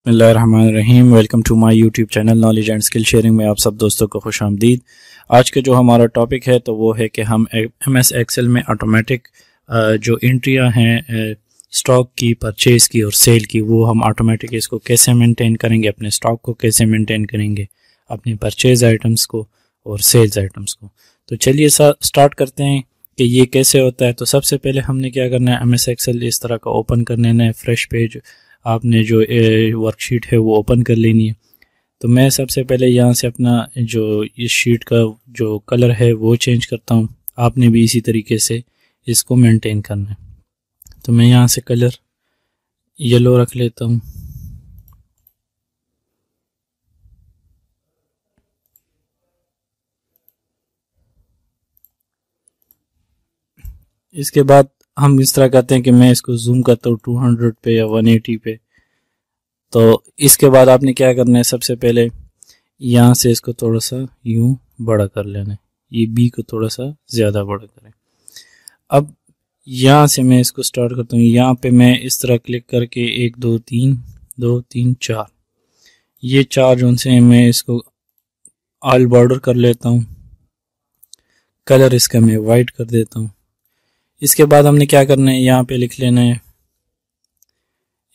बिस्मिल्लाहिर्रहमानिर्रहीम। Welcome to my YouTube channel knowledge and skill sharing में आप सब दोस्तों को खुश आमदीद। आज के जो हमारा टॉपिक है तो वो है कि हम MS एक्सेल में ऑटोमेटिक जो एंट्रियां हैं स्टॉक की, परचेज़ की और सेल की, वो हम ऑटोमेटिक इसको कैसे मेंटेन करेंगे, अपने स्टॉक को कैसे मेंटेन करेंगे, अपने परचेज़ आइटम्स को और सेल्स आइटम्स को। तो चलिए स्टार्ट करते हैं कि ये कैसे होता है। तो सबसे पहले हमने क्या करना है, MS एक्सेल इस तरह का ओपन कर लेना है। फ्रेश पेज आपने जो वर्कशीट है वो ओपन कर लेनी है। तो मैं सबसे पहले यहाँ से अपना जो इस शीट का जो कलर है वो चेंज करता हूँ। आपने भी इसी तरीके से इसको मेंटेन करना है। तो मैं यहाँ से कलर येलो रख लेता हूँ। इसके बाद हम इस तरह करते हैं कि मैं इसको जूम करता हूँ 200 पे या 180 पे। तो इसके बाद आपने क्या करना है, सबसे पहले यहाँ से इसको थोड़ा सा यूं बड़ा कर लेना है, ये बी को थोड़ा सा ज़्यादा बड़ा करें। अब यहाँ से मैं इसको स्टार्ट करता हूँ। यहाँ पे मैं इस तरह क्लिक करके 1 2 3 4 ये चार जोन से मैं इसको ऑल बॉर्डर कर लेता हूँ। कलर इसका मैं वाइट कर देता हूँ। इसके बाद हमने क्या करना है, यहाँ पे लिख लेना है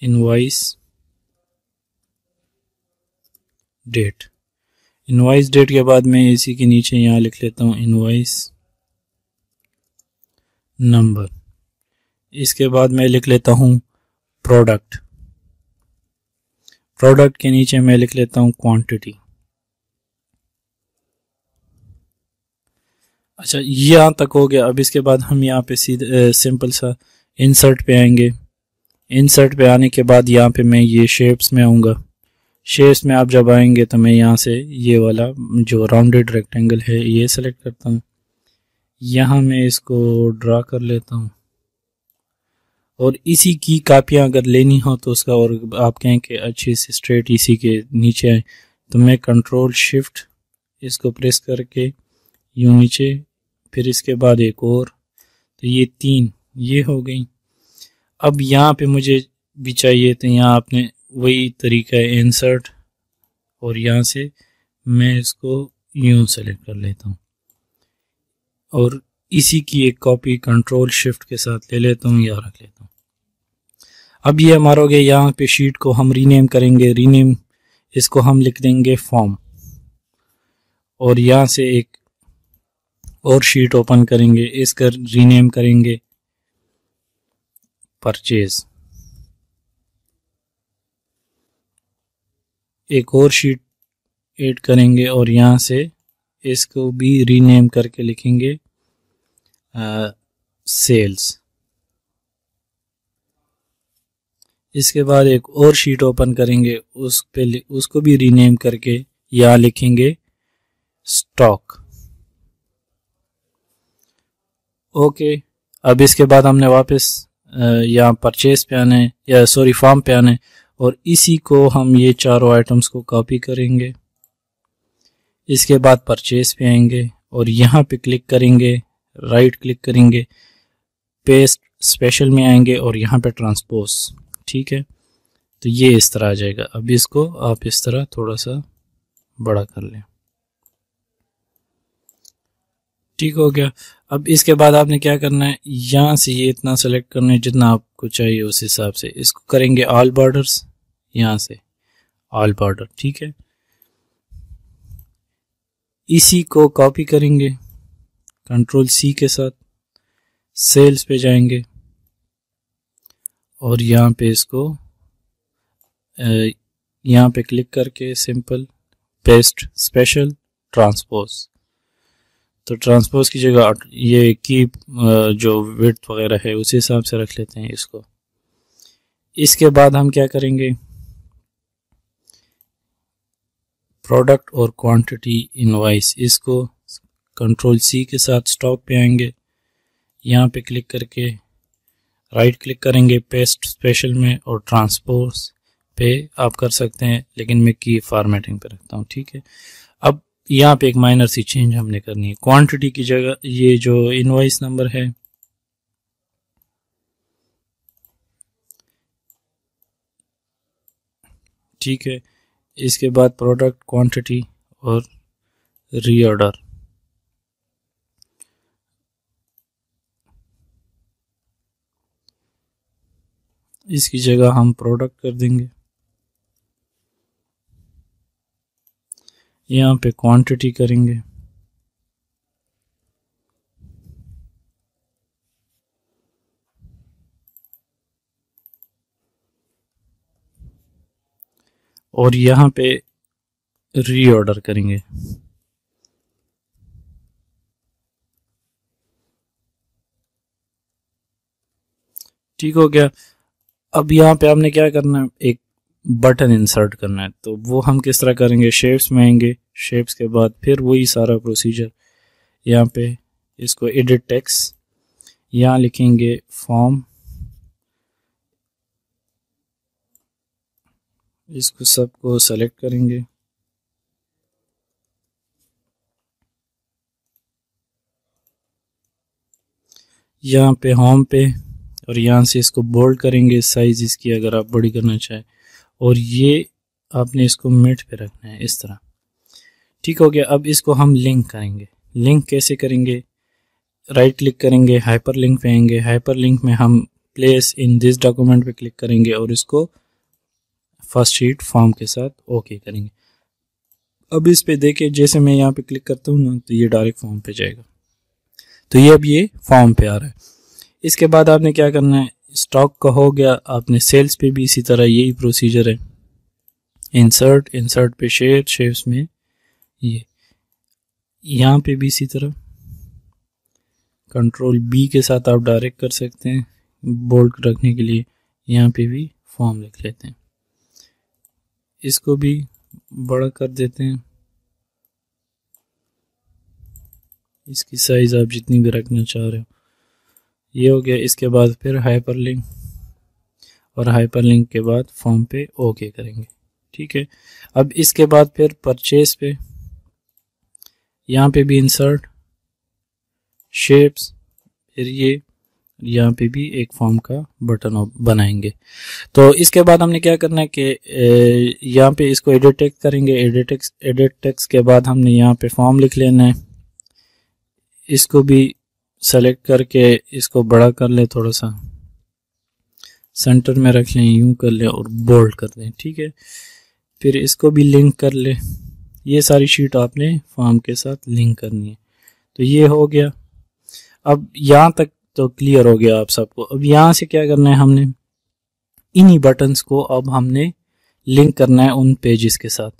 इनवॉइस डेट। इनवॉइस डेट के बाद मैं इसी के नीचे यहाँ लिख लेता हूँ इनवॉइस नंबर। इसके बाद मैं लिख लेता हूँ प्रोडक्ट। प्रोडक्ट के नीचे मैं लिख लेता हूँ क्वांटिटी। अच्छा, यहाँ तक हो गया। अब इसके बाद हम यहाँ पे सीधे सिंपल सा इंसर्ट पे आएंगे। इंसर्ट पे आने के बाद यहाँ पे मैं ये शेप्स में आऊँगा। शेप्स में आप जब आएंगे तो मैं यहाँ से ये वाला जो राउंडेड रेक्टेंगल है ये सेलेक्ट करता हूँ। यहाँ मैं इसको ड्रा कर लेता हूँ और इसी की कापियाँ अगर लेनी हो तो उसका, और आप कहें कि अच्छी से स्ट्रेट इसी के नीचे आए, तो मैं कंट्रोल शिफ्ट इसको प्रेस करके यूँ नीचे, फिर इसके बाद एक और, तो ये 3 ये हो गई। अब यहाँ पे मुझे भी चाहिए, तो यहाँ आपने वही तरीका है इंसर्ट, और यहाँ से मैं इसको यूँ सेलेक्ट कर लेता हूँ और इसी की एक कॉपी कंट्रोल शिफ्ट के साथ ले लेता हूँ या रख लेता हूँ। अब ये हमारा हो गया। यहाँ पे शीट को हम रीनेम करेंगे। रीनेम इसको हम लिख देंगे फॉर्म, और यहाँ से एक और शीट ओपन करेंगे, इसका रीनेम करेंगे परचेज। एक और शीट ऐड करेंगे और यहाँ से इसको भी रीनेम करके लिखेंगे सेल्स। इसके बाद एक और शीट ओपन करेंगे, उस पे उसको भी रीनेम करके यहाँ लिखेंगे स्टॉक। ओके। अब इसके बाद हमने वापस यहाँ परचेज पे आना है, या सॉरी फॉर्म पे आना है, और इसी को हम ये चारों आइटम्स को कॉपी करेंगे। इसके बाद परचेज पे आएंगे और यहाँ पे क्लिक करेंगे, राइट क्लिक करेंगे, पेस्ट स्पेशल में आएंगे और यहाँ पे ट्रांसपोज। ठीक है, तो ये इस तरह आ जाएगा। अब इसको आप इस तरह थोड़ा सा बड़ा कर लें। ठीक हो गया। अब इसके बाद आपने क्या करना है, यहाँ से ये इतना सेलेक्ट करना है जितना आपको चाहिए, उस हिसाब से इसको करेंगे ऑल बॉर्डर्स, यहाँ से ऑल बॉर्डर। ठीक है, इसी को कॉपी करेंगे कंट्रोल C के साथ, सेल्स पे जाएंगे और यहाँ पे इसको यहाँ पे क्लिक करके सिंपल पेस्ट स्पेशल ट्रांसपोज। तो ट्रांसपोज की जगह ये की जो विड्थ वगैरह है उसी हिसाब से रख लेते हैं इसको। इसके बाद हम क्या करेंगे, प्रोडक्ट और क्वांटिटी इनवॉइस, इसको कंट्रोल C के साथ स्टॉक पे आएंगे। यहाँ पे क्लिक करके राइट क्लिक करेंगे पेस्ट स्पेशल में, और ट्रांसपोज पे आप कर सकते हैं, लेकिन मैं की फॉर्मेटिंग पे रखता हूँ। ठीक है, अब यहाँ पे एक माइनर सी चेंज हमने करनी है। क्वांटिटी की जगह ये जो इनवॉइस नंबर है ठीक है। इसके बाद प्रोडक्ट क्वांटिटी और रीऑर्डर। इसकी जगह हम प्रोडक्ट कर देंगे, यहाँ पे क्वांटिटी करेंगे, और यहाँ पे रीऑर्डर करेंगे। ठीक हो गया। अब यहाँ पे हमने क्या करना है, एक बटन इंसर्ट करना है। तो वो हम किस तरह करेंगे, शेप्स में आएंगे, शेप्स के बाद फिर वही सारा प्रोसीजर, यहाँ पे इसको एडिट टेक्स्ट, यहाँ लिखेंगे फॉर्म, इसको सबको सेलेक्ट करेंगे, यहाँ पे होम पे, और यहाँ से इसको बोल्ड करेंगे, साइज इसकी अगर आप बड़ी करना चाहें, और ये आपने इसको मिड पे रखना है इस तरह। ठीक हो गया। अब इसको हम लिंक करेंगे। लिंक कैसे करेंगे, राइट क्लिक करेंगे, हाइपर लिंक पे आएंगे, हाइपर लिंक में हम प्लेस इन दिस डॉक्यूमेंट पे क्लिक करेंगे और इसको फर्स्ट शीट फॉर्म के साथ ओके करेंगे। अब इस पे देखें, जैसे मैं यहाँ पे क्लिक करता हूँ ना, तो ये डायरेक्ट फॉर्म पे जाएगा। तो ये अब ये फॉर्म पे आ रहा है। इसके बाद आपने क्या करना है, स्टॉक का हो गया, आपने सेल्स पे भी इसी तरह यही प्रोसीजर है, इंसर्ट, इंसर्ट पे शेयर, शेयर्स में ये, यहाँ पे भी इसी तरह कंट्रोल बी के साथ आप डायरेक्ट कर सकते हैं बोल्ड रखने के लिए। यहाँ पे भी फॉर्म लिख लेते हैं, इसको भी बड़ा कर देते हैं, इसकी साइज आप जितनी भी रखना चाह रहे हो। ये हो गया। इसके बाद फिर हाइपर लिंक, और हाइपर लिंक के बाद फॉर्म पे ओके करेंगे। ठीक है। अब इसके बाद फिर परचेज पे, यहाँ पे भी इंसर्ट, शेप्स, फिर ये यहाँ पे भी एक फॉर्म का बटन बनाएंगे। तो इसके बाद हमने क्या करना है कि यहाँ पे इसको एडिट टेक्स्ट करेंगे, एडिट टेक्स्ट के बाद हमने यहाँ पे फॉर्म लिख लेना है, इसको भी सेलेक्ट करके इसको बड़ा कर ले, थोड़ा सा सेंटर में रख लें, यूं कर लें और बोल्ड कर दें। ठीक है। फिर इसको भी लिंक कर ले, ये सारी शीट आपने फॉर्म के साथ लिंक करनी है। तो ये हो गया। अब यहाँ तक तो क्लियर हो गया आप सबको। अब यहाँ से क्या करना है, हमने इन्हीं बटन्स को अब हमने लिंक करना है उन पेजेस के साथ।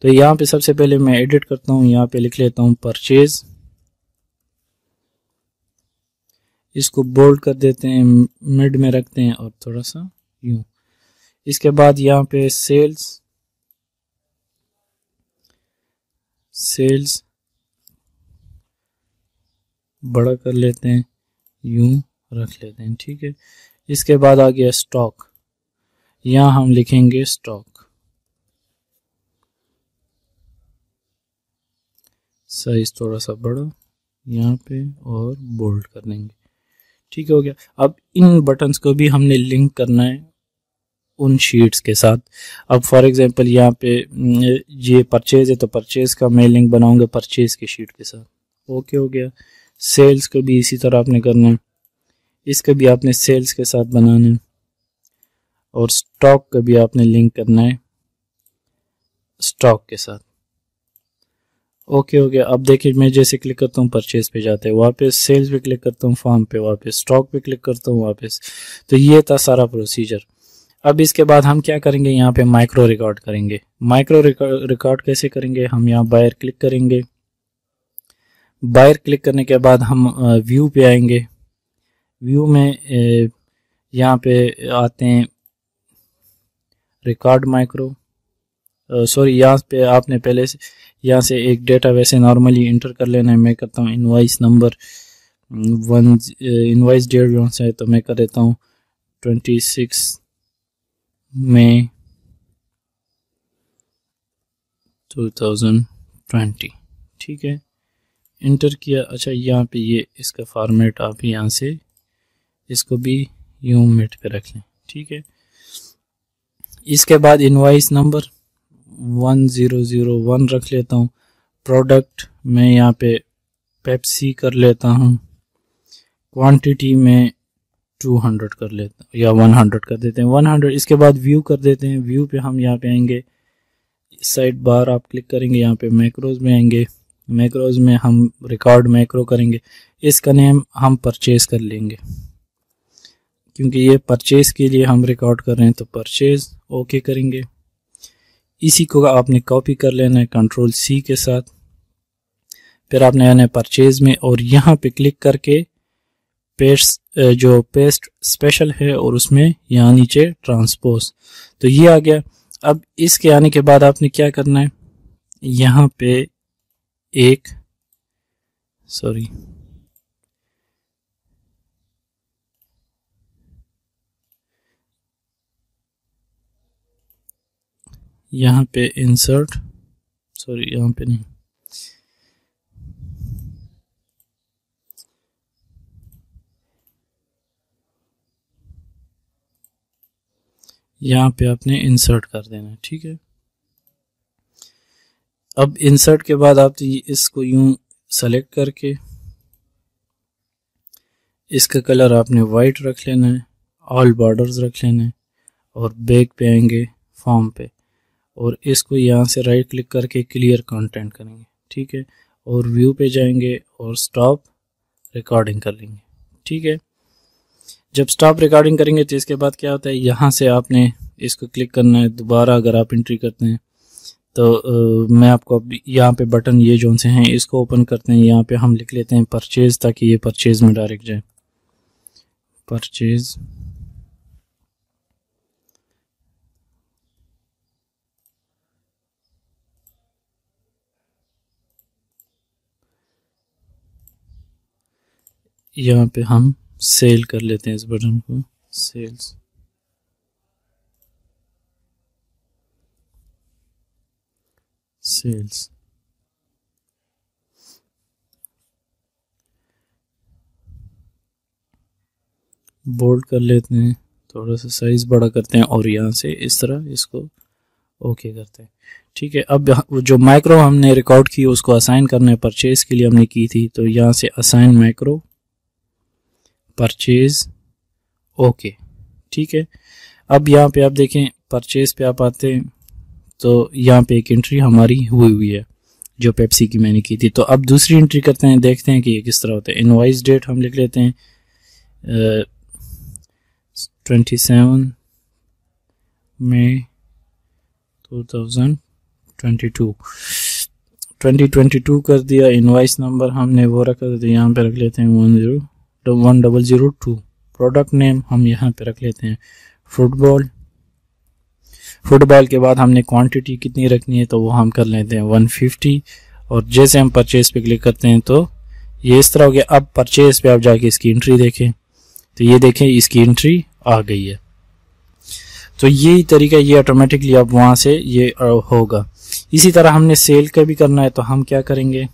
तो यहाँ पे सबसे पहले मैं एडिट करता हूँ, यहाँ पे लिख लेता हूँ परचेज, इसको बोल्ड कर देते हैं, मिड में रखते हैं और थोड़ा सा यूं। इसके बाद यहाँ पे सेल्स, सेल्स बड़ा कर लेते हैं, यूं रख लेते हैं। ठीक है। इसके बाद आ गया स्टॉक, यहाँ हम लिखेंगे स्टॉक, साइज थोड़ा सा बड़ा यहाँ पे और बोल्ड कर देंगे। ठीक हो गया। अब इन बटन्स को भी हमने लिंक करना है उन शीट्स के साथ। अब फॉर एग्जांपल यहाँ पे ये परचेज है, तो परचेज का मैं लिंक बनाऊंगा परचेज की शीट के साथ। ओके हो गया। सेल्स को भी इसी तरह आपने करना है, इसका भी आपने सेल्स के साथ बनाना है, और स्टॉक का भी आपने लिंक करना है स्टॉक के साथ। ओके हो गया। अब देखिए, मैं जैसे क्लिक करता हूँ परचेज पे जाते हैं, वापस सेल्स पे क्लिक करता हूँ, फॉर्म पे वापस, स्टॉक पे क्लिक करता हूँ वापस। तो ये था सारा प्रोसीजर। अब इसके बाद हम क्या करेंगे, यहाँ पे माइक्रो रिकॉर्ड करेंगे। माइक्रो रिकॉर्ड कैसे करेंगे, हम यहाँ बायर क्लिक करेंगे, बायर क्लिक करने के बाद हम व्यू पे आएंगे, व्यू में यहाँ पे आते हैं रिकॉर्ड माइक्रो, सॉरी यहाँ पे आपने पहले से यहाँ से एक डेटा वैसे नॉर्मली इंटर कर लेना है। मैं करता हूँ इनवाइस नंबर 1, इनवाइस डेट जो है तो मैं कर देता हूँ 26 मई 2020। ठीक है, इंटर किया। अच्छा, यहाँ पे ये इसका फॉर्मेट आप यहाँ से इसको भी यूं मिट पे रख लें। ठीक है, इसके बाद इनवॉइस नंबर 1001 रख लेता हूँ। प्रोडक्ट मैं यहाँ पे पेप्सी कर लेता हूँ। क्वांटिटी में 200 कर लेता हूँ या 100 कर देते हैं 100। इसके बाद व्यू कर देते हैं। व्यू पे हम यहाँ पे आएंगे, साइड बार आप क्लिक करेंगे, यहाँ पे मैक्रोज में आएंगे। मैक्रोज में हम रिकॉर्ड मैक्रो करेंगे। इसका नेम हम परचेज कर लेंगे क्योंकि ये परचेज के लिए हम रिकॉर्ड कर रहे हैं, तो परचेज ओके करेंगे। इसी को आपने कॉपी कर लेना है कंट्रोल सी के साथ। फिर आपने आना है परचेज में और यहाँ पे क्लिक करके पेस्ट स्पेशल है और उसमें यहाँ नीचे ट्रांसपोज, तो ये आ गया। अब इसके आने के बाद आपने क्या करना है, यहाँ पे यहाँ पे इंसर्ट, यहाँ पे नहीं, यहाँ पे आपने इंसर्ट कर देना है, ठीक है। अब इंसर्ट के बाद आप इसको यूं सेलेक्ट करके इसका कलर आपने वाइट रख लेना है, ऑल बॉर्डर्स रख लेना है और बैक पे आएंगे फॉर्म पे और इसको यहाँ से राइट क्लिक करके क्लियर कंटेंट करेंगे, ठीक है। और व्यू पे जाएंगे और स्टॉप रिकॉर्डिंग कर लेंगे, ठीक है। जब स्टॉप रिकॉर्डिंग करेंगे तो इसके बाद क्या होता है, यहाँ से आपने इसको क्लिक करना है दोबारा। अगर आप एंट्री करते हैं तो मैं आपको यहाँ पे बटन ये जो से हैं इसको ओपन करते हैं। यहाँ पे हम लिख लेते हैं परचेज, ताकि ये परचेज में डायरेक्ट जाए। परचेज यहाँ पे हम सेल कर लेते हैं इस बटन को, सेल्स। बोल्ड कर लेते हैं, थोड़ा सा साइज बड़ा करते हैं और यहाँ से इस तरह इसको ओके करते हैं, ठीक है। अब जो माइक्रो हमने रिकॉर्ड की उसको असाइन करना है, परचेज के लिए हमने की थी, तो यहाँ से असाइन माइक्रो परचेज ओके, ठीक है। अब यहाँ पे आप देखें परचेज पे आप आते हैं तो यहाँ पे एक एंट्री हमारी हुई है जो पेप्सी की मैंने की थी। तो अब दूसरी एंट्री करते हैं, देखते हैं कि ये किस तरह होता है। इनवॉइस डेट हम लिख लेते हैं 27 मई 2022 कर दिया। इनवॉइस नंबर हमने वो रखा था, तो यहाँ पे रख लेते हैं 1002। प्रोडक्ट नेम हम यहाँ पे रख लेते हैं फुटबॉल के बाद हमने क्वांटिटी कितनी रखनी है तो वो हम कर लेते हैं 150। और जैसे हम परचेज पे क्लिक करते हैं तो ये इस तरह हो गया। अब परचेज पे आप जाके इसकी एंट्री देखें तो ये देखें इसकी एंट्री आ गई है। तो यही तरीका, ये ऑटोमेटिकली अब वहाँ से ये होगा। इसी तरह हमने सेल का भी करना है, तो हम क्या करेंगे,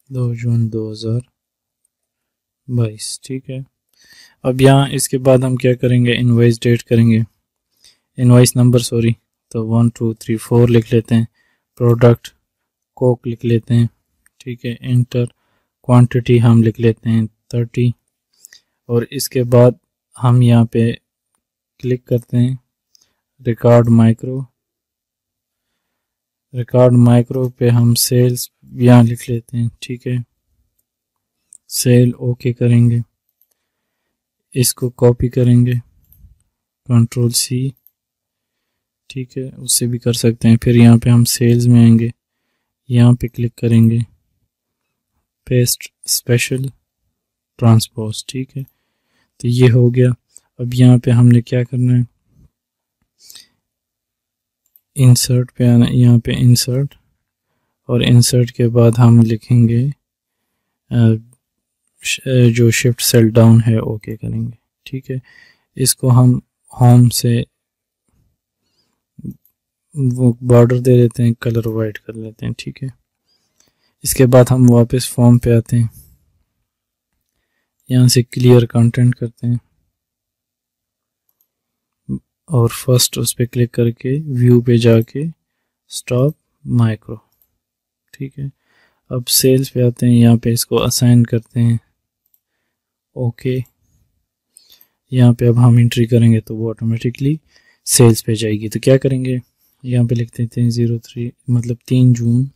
जून 2022, ठीक है। अब यहाँ इसके बाद हम क्या करेंगे, इनवॉइस डेट करेंगे, इनवॉइस नंबर तो 1 2 3 4 लिख लेते हैं। प्रोडक्ट कोक लिख लेते हैं, ठीक है। इंटर क्वांटिटी हम लिख लेते हैं 30 और इसके बाद हम यहाँ पे क्लिक करते हैं रिकॉर्ड माइक्रो पे हम सेल्स यहाँ लिख लेते हैं, ठीक है। सेल ओके करेंगे, इसको कॉपी करेंगे कंट्रोल सी, ठीक है, उससे भी कर सकते हैं। फिर यहाँ पे हम सेल्स में आएंगे, यहाँ पे क्लिक करेंगे पेस्ट स्पेशल ट्रांसपोज, ठीक है। तो ये हो गया। अब यहाँ पे हमने क्या करना है, इंसर्ट पे आना, यहाँ पे इंसर्ट और इंसर्ट के बाद हम लिखेंगे जो शिफ्ट सेल डाउन है ओके करेंगे, ठीक है। इसको हम होम से वो बॉर्डर दे देते हैं, कलर वाइट कर लेते हैं, ठीक है। इसके बाद हम वापस फॉर्म पे आते हैं, यहाँ से क्लियर कंटेंट करते हैं और फर्स्ट उस पर क्लिक करके व्यू पे जाके स्टॉप माइक्रो, ठीक है। अब सेल्स पे आते हैं, यहाँ पे इसको असाइन करते हैं, ओके। यहाँ पे अब हम एंट्री करेंगे तो वो ऑटोमेटिकली सेल्स पे जाएगी। तो क्या करेंगे, यहाँ पे लिख देते हैं 03 मतलब 3 June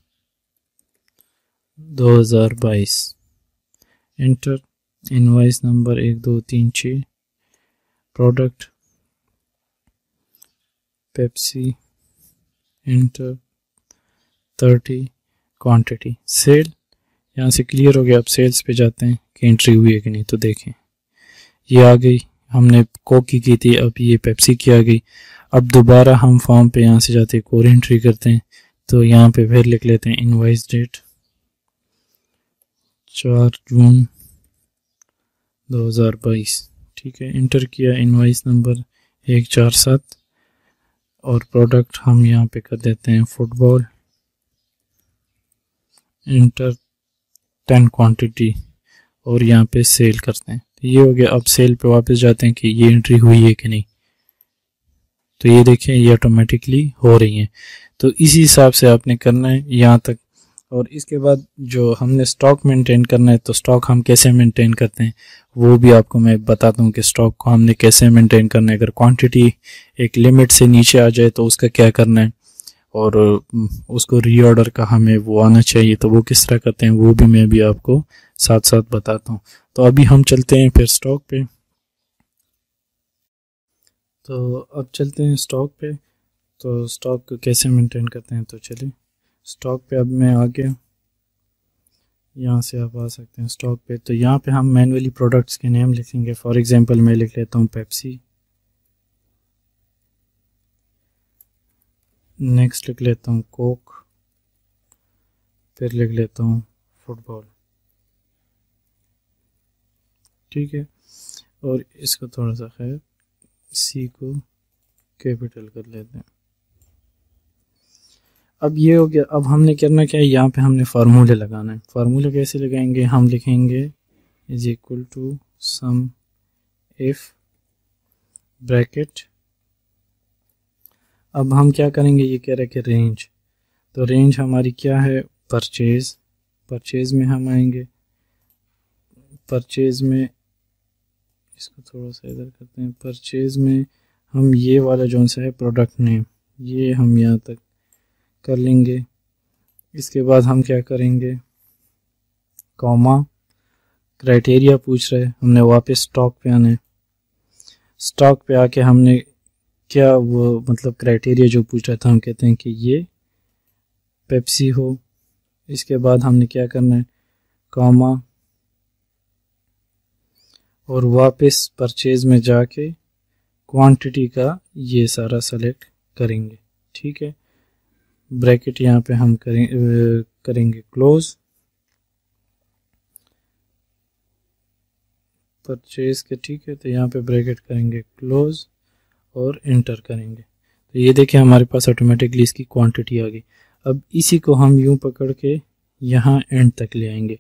2022, enter, invoice number 1236, product Pepsi, enter, 30, quantity, sale. यहाँ से क्लियर हो गया। अब सेल्स पे जाते हैं कि एंट्री हुई है कि नहीं, तो देखें ये आ गई, हमने कोक की थी, अब ये पेप्सी की आ गई। अब दोबारा हम फॉर्म पे यहाँ से जाते हैं, और एंट्री करते हैं, तो यहाँ पे फिर लिख लेते हैं इनवाइस डेट 4 जून 2022, ठीक है। इंटर किया, इनवाइस नंबर 147 और प्रोडक्ट हम यहाँ पे कर देते हैं फुटबॉल, इंटर 10 क्वांटिटी और यहाँ पे सेल करते हैं। तो ये हो गया। अब सेल पे वापस जाते हैं कि ये एंट्री हुई है कि नहीं, तो ये देखें ये ऑटोमेटिकली हो रही है। तो इसी हिसाब से आपने करना है यहाँ तक। और इसके बाद जो हमने स्टॉक मेंटेन करना है, तो स्टॉक हम कैसे मेंटेन करते हैं वो भी आपको मैं बताता हूँ कि स्टॉक को हमने कैसे मेंटेन करना है। अगर क्वांटिटी एक लिमिट से नीचे आ जाए तो उसका क्या करना है, और उसको रीऑर्डर का हमें वो आना चाहिए, तो वो किस तरह करते हैं वो भी मैं भी आपको साथ साथ बताता हूँ। तो अभी हम चलते हैं फिर स्टॉक पे। तो अब चलते हैं स्टॉक पे, तो स्टॉक को कैसे मेंटेन करते हैं। तो चलिए स्टॉक पे अब मैं आ गया, यहाँ से आप आ सकते हैं स्टॉक पे। तो यहाँ पे हम मैन्युअली प्रोडक्ट्स के नेम लिखेंगे। फॉर एग्जांपल मैं लिख लेता हूँ पेप्सी, नेक्स्ट लिख लेता हूँ कोक, फिर लिख लेता हूँ फुटबॉल, ठीक है। और इसको थोड़ा सा खैर सी को कैपिटल कर लेते हैं। अब ये हो गया। अब हमने करना क्या है, यहाँ पे हमने फार्मूले लगाना है। फार्मूले कैसे लगाएंगे, हम लिखेंगे is equal to sum if bracket. अब हम क्या करेंगे, ये कह रहे हैं कि रेंज, तो रेंज हमारी क्या है, परचेज। परचेज में हम आएंगे, परचेज में इसको थोड़ा सा इधर करते हैं, परचेज में हम ये वाला जो सा है प्रोडक्ट नेम, ये हम यहाँ तक कर लेंगे। इसके बाद हम क्या करेंगे, कॉमा, क्राइटेरिया पूछ रहे हैं, हमने वापस स्टॉक पे आना है। स्टॉक पे आके हमने क्या वो मतलब क्राइटेरिया जो पूछ रहा था, हम कहते हैं कि ये पेप्सी हो। इसके बाद हमने क्या करना है, कॉमा, और वापस परचेज में जाके क्वांटिटी का ये सारा सेलेक्ट करेंगे, ठीक है। ब्रैकेट यहाँ पे हम करेंगे क्लोज, परचेज के, ठीक है। तो यहाँ पे ब्रैकेट करेंगे क्लोज और एंटर करेंगे। तो ये देखिए हमारे पास ऑटोमेटिकली इसकी क्वांटिटी आ गई। अब इसी को हम यूं पकड़ के यहाँ एंड तक ले आएंगे।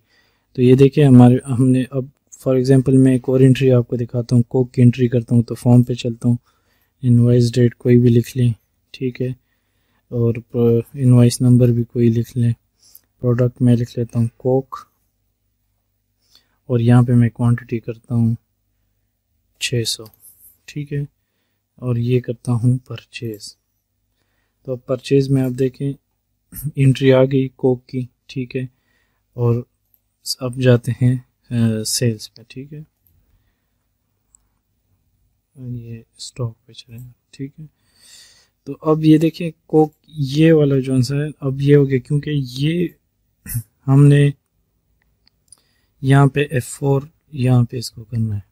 तो ये देखिए हमारे हमने अब फॉर एग्जांपल मैं एक और एंट्री आपको दिखाता हूँ, कोक की एंट्री करता हूँ। तो फॉर्म पे चलता हूँ, इनवाइस डेट कोई भी लिख लें, ठीक है, और इनवाइस नंबर भी कोई लिख लें। प्रोडक्ट में लिख लेता हूँ कोक, और यहाँ पे मैं क्वांटिटी करता हूँ 600, ठीक है, और ये करता हूँ परचेज। तो अब परचेज में आप देखें एंट्री आ गई कोक की, ठीक है। और अब जाते हैं सेल्स पे, ठीक है, ये स्टॉक पे चले, ठीक है। तो अब ये देखिए कोक ये वाला जो सा है, अब ये हो गया क्योंकि ये हमने यहाँ पे F4 यहाँ पे इसको करना है,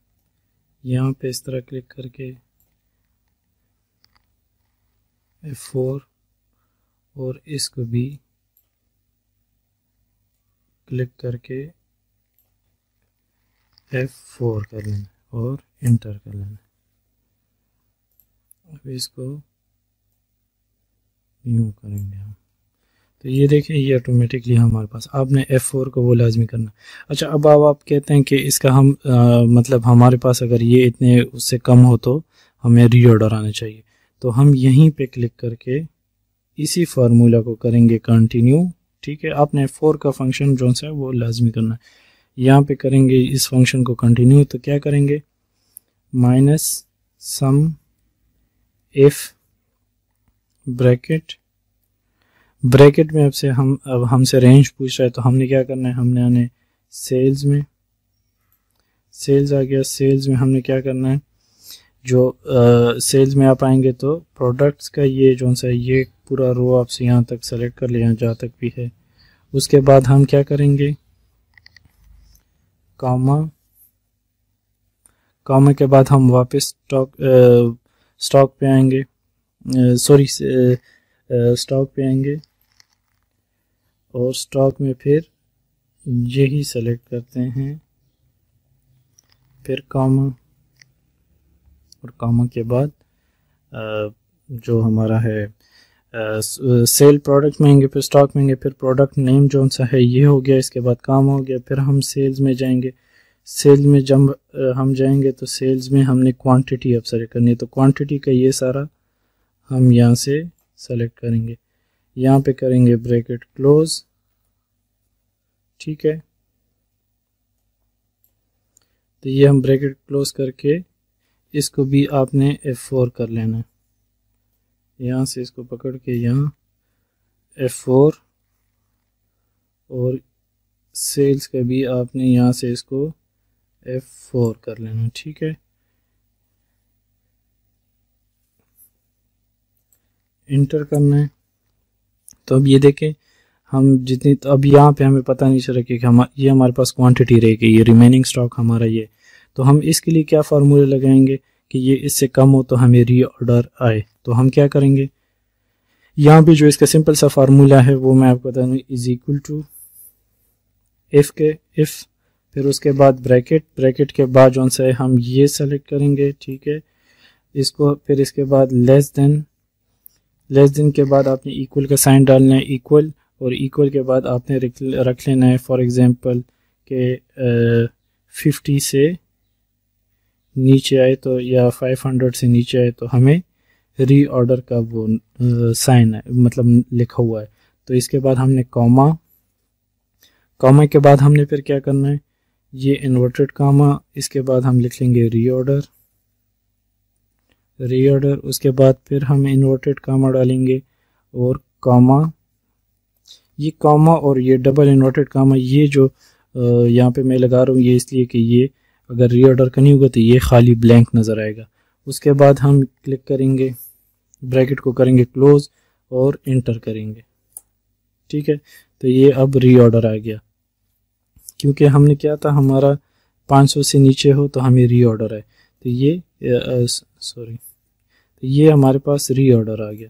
यहाँ पे इस तरह क्लिक करके F4 और इसको भी क्लिक करके F4 कर लेना और इंटर कर लेना। अब इसको यूँ करेंगे हम। तो ये देखें ये ऑटोमेटिकली हमारे पास, आपने F4 को वो लाजमी करना। अच्छा, अब आप कहते हैं कि इसका हम मतलब हमारे पास अगर ये इतने उससे कम हो तो हमें रीऑर्डर आना चाहिए। तो हम यहीं पे क्लिक करके इसी फार्मूला को करेंगे कंटिन्यू। ठीक है, आपने F4 का फंक्शन जो सा है वो लाजमी करना है। यहाँ पे करेंगे इस फंक्शन को कंटिन्यू, तो क्या करेंगे माइनस सम इफ ब्रैकेट में अब हमसे रेंज पूछ रहा है, तो हमने क्या करना है, हमने आने सेल्स में, सेल्स आ गया, सेल्स में हमने क्या करना है, जो सेल्स में आप आएंगे तो प्रोडक्ट्स का ये जो सा ये पूरा रो आपसे यहाँ तक सेलेक्ट कर लिया जहाँ तक भी है। उसके बाद हम क्या करेंगे कॉमा के बाद हम वापस स्टॉक पे आएंगे, सॉरी स्टॉक पे आएंगे और स्टॉक में फिर यही सेलेक्ट करते हैं, फिर कॉमा और कॉमा के बाद जो हमारा है सेल प्रोडक्ट में आएंगे, फिर स्टॉक में आएंगे, फिर प्रोडक्ट नेम जो सा है ये हो गया, इसके बाद काम हो गया। फिर हम सेल्स में जाएंगे, सेल्स में जब हम जाएंगे तो सेल्स में हमने क्वांटिटी अब सेलेक्ट करनी है, तो क्वांटिटी का ये सारा हम यहाँ से सेलेक्ट करेंगे, यहाँ पे करेंगे ब्रैकेट क्लोज। ठीक है, तो ये हम ब्रैकेट क्लोज करके इसको भी आपने F4 कर लेना है, यहाँ से इसको पकड़ के यहाँ F4 और सेल्स का भी आपने यहाँ से इसको F4 कर लेना। ठीक है, इंटर करना है। तो अब ये देखें हम जितनी, तो अब यहाँ पे हमें पता नहीं चल रहा कि ये हमारे पास क्वांटिटी रहेगी, ये रिमेनिंग स्टॉक हमारा ये। तो हम इसके लिए क्या फार्मूले लगाएंगे कि ये इससे कम हो तो हमें रीऑर्डर आए। तो हम क्या करेंगे, यहाँ पे जो इसका सिंपल सा फार्मूला है वो मैं आपको बता दूँ, इज इक्वल टू इफ फिर उसके बाद ब्रैकेट के बाद जो सा है हम ये सेलेक्ट करेंगे। ठीक है, इसको फिर इसके बाद लेस देन के बाद आपने इक्वल का साइन डालना है, इक्वल, और इक्वल के बाद आपने रख लेना है फॉर एग्जांपल के 50 से नीचे आए तो, या 500 से नीचे आए तो हमें रीऑर्डर का वो साइन है, मतलब लिखा हुआ है। तो इसके बाद हमने कॉमा के बाद हमने फिर क्या करना है, ये इन्वर्टेड कॉमा, इसके बाद हम लिख लेंगे रीऑर्डर, उसके बाद फिर हम इन्वर्टेड कॉमा डालेंगे और कॉमा, ये कॉमा और ये डबल इन्वर्टेड कॉमा, ये जो यहाँ पे मैं लगा रहा हूँ ये इसलिए कि ये अगर रीऑर्डर का नहीं होगा तो ये खाली ब्लैंक नज़र आएगा। उसके बाद हम क्लिक करेंगे, ब्रैकेट को करेंगे क्लोज और इंटर करेंगे। ठीक है, तो ये अब रीऑर्डर आ गया, क्योंकि हमने क्या था, हमारा 500 से नीचे हो तो हमें रीऑर्डर है, तो ये तो ये हमारे पास रीऑर्डर आ गया।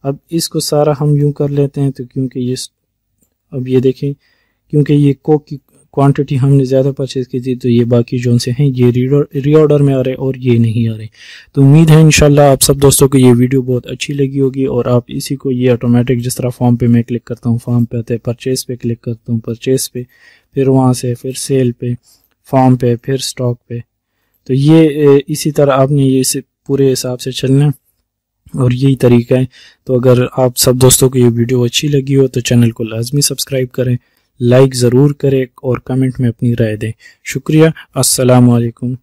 अब इसको सारा हम यूं कर लेते हैं, तो क्योंकि ये अब ये देखें, क्योंकि ये कोक की क्वांटिटी हमने ज़्यादा परचेज की थी, तो ये बाकी जो से हैं ये रीऑर्डर में आ रहे और ये नहीं आ रहे। तो उम्मीद है इंशाल्लाह आप सब दोस्तों को ये वीडियो बहुत अच्छी लगी होगी, और आप इसी को ये ऑटोमेटिक, जिस तरह फॉर्म पे मैं क्लिक करता हूँ, फॉर्म पे आते हैं, परचेज पे क्लिक करता हूँ, परचेज पे, फिर वहाँ से फिर सेल पे, फॉर्म पे, फिर स्टॉक पे, तो ये इसी तरह आपने ये इसे पूरे हिसाब से चलना और यही तरीका है। तो अगर आप सब दोस्तों को ये वीडियो अच्छी लगी हो तो चैनल को लाजमी सब्सक्राइब करें, लाइक ज़रूर करें और कमेंट में अपनी राय दें। शुक्रिया, अस्सलाम वालेकुम।